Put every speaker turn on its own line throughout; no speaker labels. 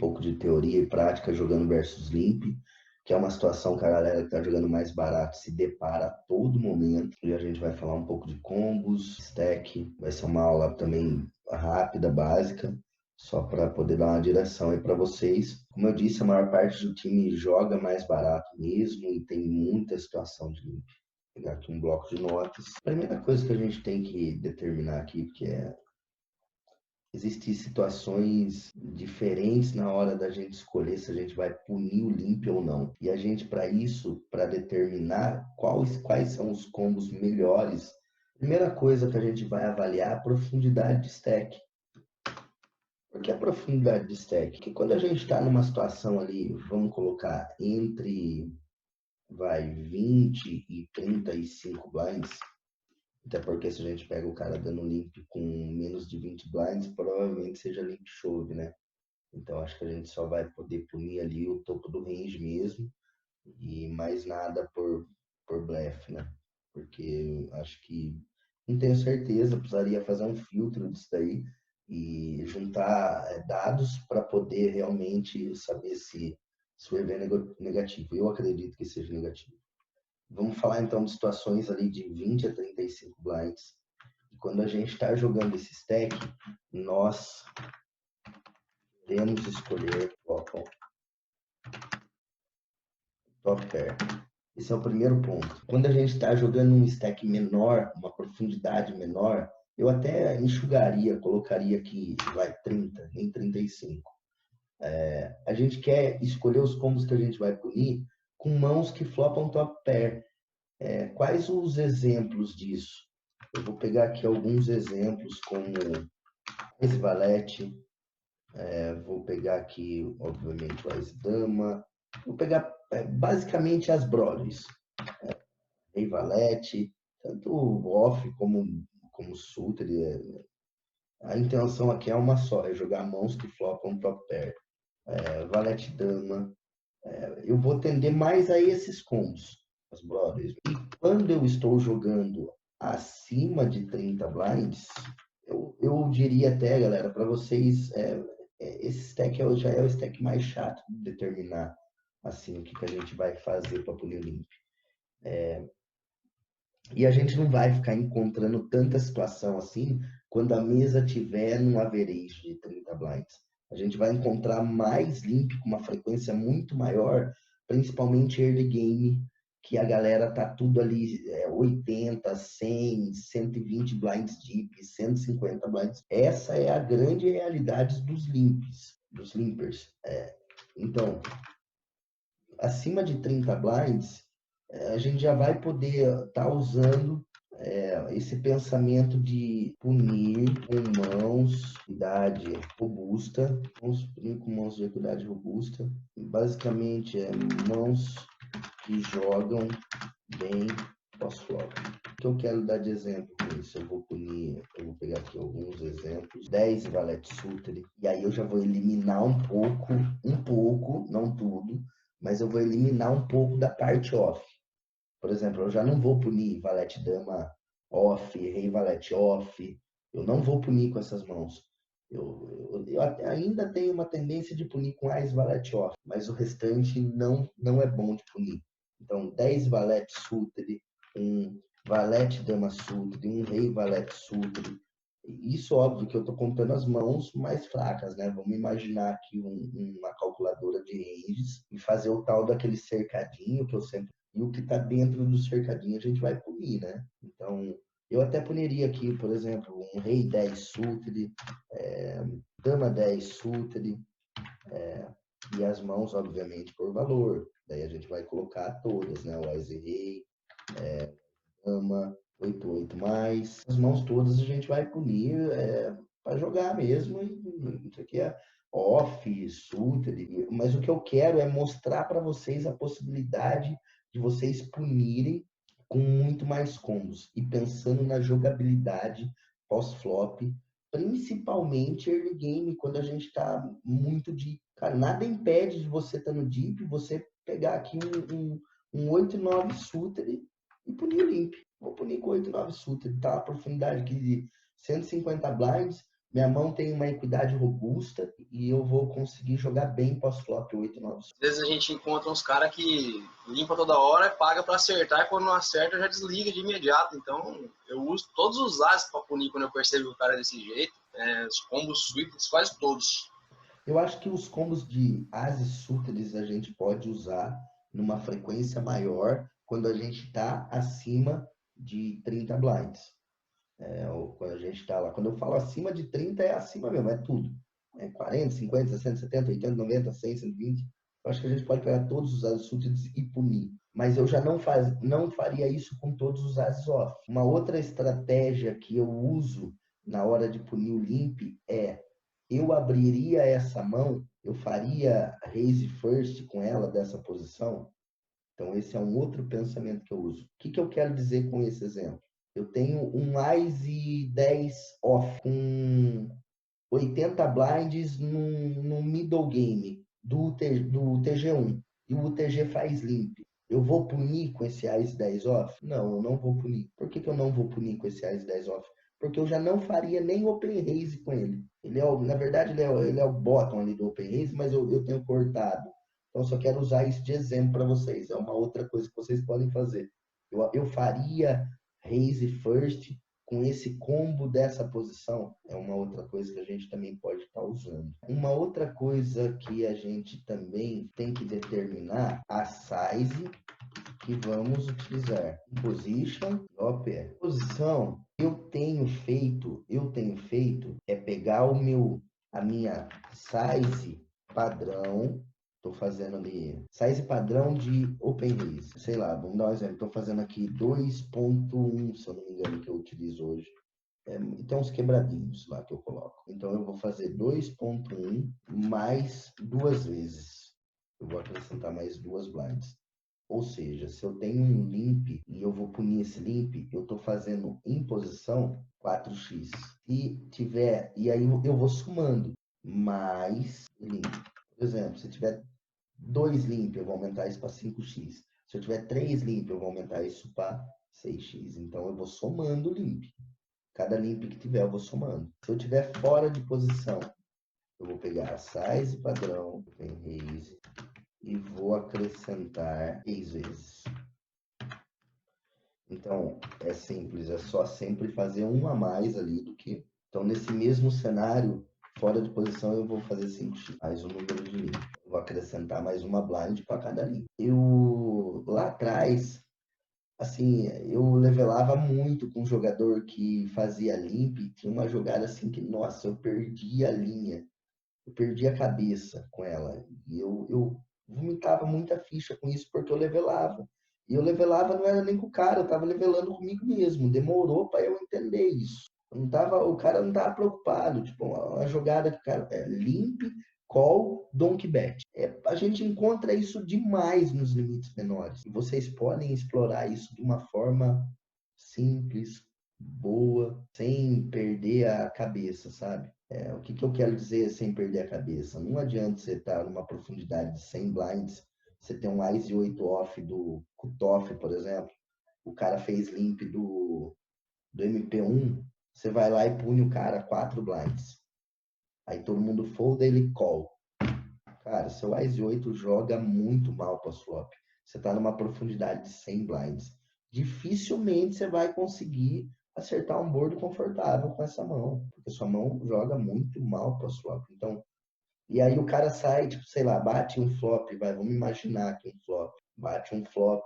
pouco de teoria e prática jogando versus limp, que é uma situação que a galera que está jogando mais barato se depara a todo momento. E a gente vai falar um pouco de combos, stack, vai ser uma aula também rápida, básica, só para poder dar uma direção aí para vocês. Como eu disse, a maior parte do time joga mais barato mesmo e tem muita situação de limp. Vou pegar aqui um bloco de notas. A primeira coisa que a gente tem que determinar aqui, porque existem situações diferentes na hora da gente escolher se a gente vai punir o limp ou não. E a gente, para isso, para determinar quais são os combos melhores, a primeira coisa que a gente vai avaliar é a profundidade de stack. Por que a profundidade de stack? Porque quando a gente está numa situação ali, vamos colocar entre 20 e 35 blinds, até porque se a gente pega o cara dando limp com menos de 20 blinds, provavelmente seja limp chove, né? Então acho que a gente só vai poder punir ali o topo do range mesmo e mais nada por blefe, né? Porque acho que não tenho certeza, precisaria fazer um filtro disso daí e juntar dados para poder realmente saber se o EV é negativo. Eu acredito que seja negativo. Vamos falar então de situações ali de 20 a 35 blinds. E quando a gente está jogando esse stack, nós podemos escolher top pair. Esse é o primeiro ponto. Quando a gente está jogando um stack menor, uma profundidade menor, eu até enxugaria, colocaria aqui, vai 30, nem 35. A gente quer escolher os combos que a gente vai punir com mãos que flopam top pair. Quais os exemplos disso? Eu vou pegar aqui alguns exemplos como esse valete, vou pegar aqui, obviamente, o Ás Dama, vou pegar basicamente as brothers, Rei Valete, tanto off como suited. A intenção aqui é uma só, é jogar mãos que flopam top pair. Valete Dama, eu vou tender mais a esses combos, as brothers. E quando eu estou jogando acima de 30 blinds, eu diria até, galera, para vocês, esse stack já é o stack mais chato de determinar assim, o que a gente vai fazer para punir limp. E a gente não vai ficar encontrando tanta situação assim quando a mesa tiver num average de 30 blinds. A gente vai encontrar mais limp com uma frequência muito maior, principalmente early game, que a galera tá tudo ali 80, 100, 120 blinds deep, 150 blinds. Essa é a grande realidade dos limps, dos limpers. Então, acima de 30 blinds, a gente já vai poder estar usando esse pensamento de punir com mãos de equidade robusta. Vamos punir com mãos de equidade robusta. Basicamente, mãos que jogam bem pós-flop. O que eu quero dar de exemplo com isso? Eu vou pegar aqui alguns exemplos. 10 valete suited, e aí eu já vou eliminar um pouco, não tudo, mas eu vou eliminar um pouco da parte off. Por exemplo, eu já não vou punir valete dama off, rei valete off, eu não vou punir com essas mãos. Eu ainda tenho uma tendência de punir com ás valete off, mas o restante não é bom de punir. Então, 10 valete suited, um valete dama suited, um rei valete suited. Isso, óbvio, que eu estou contando as mãos mais fracas, né? Vamos imaginar aqui uma calculadora de ranges e fazer o tal daquele cercadinho que eu sempre... E o que está dentro do cercadinho a gente vai punir, né? Então, eu até puniria aqui, por exemplo, um rei 10 suited, dama 10 suited, e as mãos, obviamente, por valor. Daí a gente vai colocar todas, né? O ás e rei, dama, 8 mais. As mãos todas a gente vai punir para jogar mesmo. Isso aqui é off, suited. Mas o que eu quero é mostrar para vocês a possibilidade de vocês punirem com muito mais combos. E pensando na jogabilidade pós-flop, principalmente early game, quando a gente está muito deep. Cara, nada impede de você estar no deep, você pegar aqui um 8-9 suited e punir limp. Vou punir com 8-9 suited, tá? A profundidade aqui de 150 blinds, minha mão tem uma equidade robusta e eu vou conseguir jogar bem pós-flop 8-9.
Às vezes a gente encontra uns caras que limpa toda hora, paga para acertar, e quando não acerta já desliga de imediato. Então eu uso todos os ases para punir quando eu percebo que o cara é desse jeito. Os combos suítes, quase todos.
Eu acho que os combos de ases suites a gente pode usar numa frequência maior quando a gente está acima de 30 blinds. Ou quando a gente está lá. Quando eu falo acima de 30, é acima mesmo, é tudo. 40, 50, 60, 70, 80, 90, 100, 120. Eu acho que a gente pode pegar todos os ases suites e punir. Mas eu já não faria isso com todos os ases off. Uma outra estratégia que eu uso na hora de punir o limp é eu abriria essa mão, eu faria raise first com ela dessa posição. Então, esse é um outro pensamento que eu uso. O que eu quero dizer com esse exemplo? Eu tenho um ICE 10 off com 80 blinds no middle game do TG1 e o TG faz limp. Eu vou punir com esse ICE 10 off? Não, eu não vou punir. Por que eu não vou punir com esse ICE 10 off? Porque eu já não faria nem open raise com ele. Na verdade, ele é o bottom ali do open raise, mas eu tenho cortado. Então, eu só quero usar isso de exemplo para vocês. É uma outra coisa que vocês podem fazer. Eu faria raise first com esse combo dessa posição. É uma outra coisa que a gente também pode estar usando. Uma outra coisa que a gente também tem que determinar a size que vamos utilizar. Position, OPR. Posição, eu tenho feito é pegar a minha size padrão. Estou fazendo ali size padrão de open raise. Sei lá, vamos dar um exemplo. Estou fazendo aqui 2.1, se eu não me engano, que eu utilizo hoje. Tem uns quebradinhos lá que eu coloco. Então eu vou fazer 2.1 mais duas vezes. Eu vou acrescentar mais duas blinds. Ou seja, se eu tenho um limp e eu vou punir esse limp, eu estou fazendo em posição 4x. E aí eu vou somando mais limp. Por exemplo, se tiver 2 limp, eu vou aumentar isso para 5x. Se eu tiver 3 limp, eu vou aumentar isso para 6x. Então eu vou somando o limp. Cada limp que tiver, eu vou somando. Se eu tiver fora de posição, eu vou pegar a size padrão, open raise, e vou acrescentar 6 vezes. Então, é simples, é só sempre fazer um a mais ali do que... Então, nesse mesmo cenário, fora de posição, eu vou fazer 5x, mais um número de limp. Vou acrescentar mais uma blind para cada limp. Lá atrás, assim, eu levelava muito com um jogador que fazia limp. Tinha uma jogada assim que, nossa, eu perdi a linha. Eu perdi a cabeça com ela. E eu vomitava muita ficha com isso porque eu levelava. E eu levelava não era nem com o cara, eu tava levelando comigo mesmo. Demorou para eu entender isso. O cara não tava preocupado. Tipo, uma jogada que o cara limp, call, donkey bet. A gente encontra isso demais nos limites menores. E vocês podem explorar isso de uma forma simples, boa, sem perder a cabeça, sabe? O que eu quero dizer sem perder a cabeça? Não adianta você estar numa profundidade de 100 blinds, você ter um ICE 8 off do cutoff, por exemplo, o cara fez limp do MP1, você vai lá e pune o cara 4 blinds. Aí todo mundo folda, ele call. Cara, seu ICE 8 joga muito mal pós-flop. Você está numa profundidade de 100 blinds. Dificilmente você vai conseguir acertar um board confortável com essa mão, porque sua mão joga muito mal pós-flop. Então, e aí o cara sai, tipo, sei lá, bate um flop, vamos imaginar aqui um flop. Bate um flop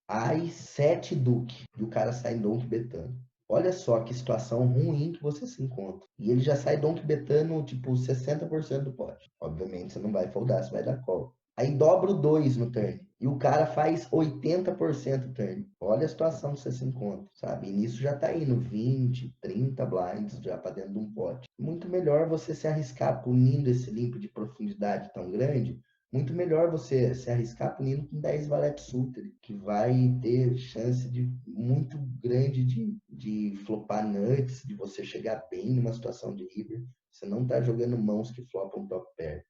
Ás 7 Duque, e o cara sai donk betando. Olha só que situação ruim que você se encontra. E ele já sai donk betando, tipo, 60% do pote. Obviamente, você não vai foldar, você vai dar call. Aí dobra o 2 no turn. E o cara faz 80% turn. Olha a situação que você se encontra, sabe? E nisso já tá indo 20, 30 blinds já para dentro de um pote. Muito melhor você se arriscar punindo esse limp de profundidade tão grande. Muito melhor você se arriscar punindo com 10 valete suited, que vai ter chance muito grande de flopar nuts, de você chegar bem numa situação de river. Você não está jogando mãos que flopam top pair.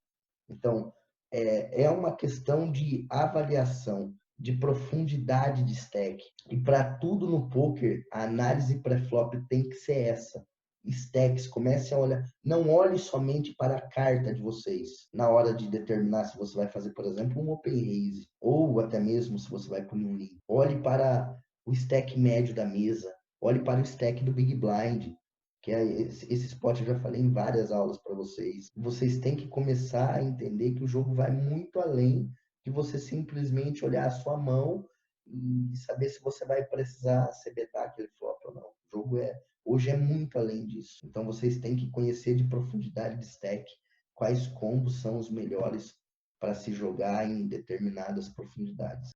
Então, é uma questão de avaliação, de profundidade de stack. E para tudo no poker, a análise pré-flop tem que ser essa. stacks, comece a olhar, não olhe somente para a carta de vocês na hora de determinar se você vai fazer, por exemplo, um open raise, ou até mesmo se você vai punir um lead. Olhe para o stack médio da mesa, olhe para o stack do Big Blind, que é esse spot eu já falei em várias aulas para vocês. Vocês têm que começar a entender que o jogo vai muito além de você simplesmente olhar a sua mão e saber se você vai precisar CBtar aquele flop ou não. O jogo hoje é muito além disso. Então vocês têm que conhecer de profundidade de stack, quais combos são os melhores para se jogar em determinadas profundidades.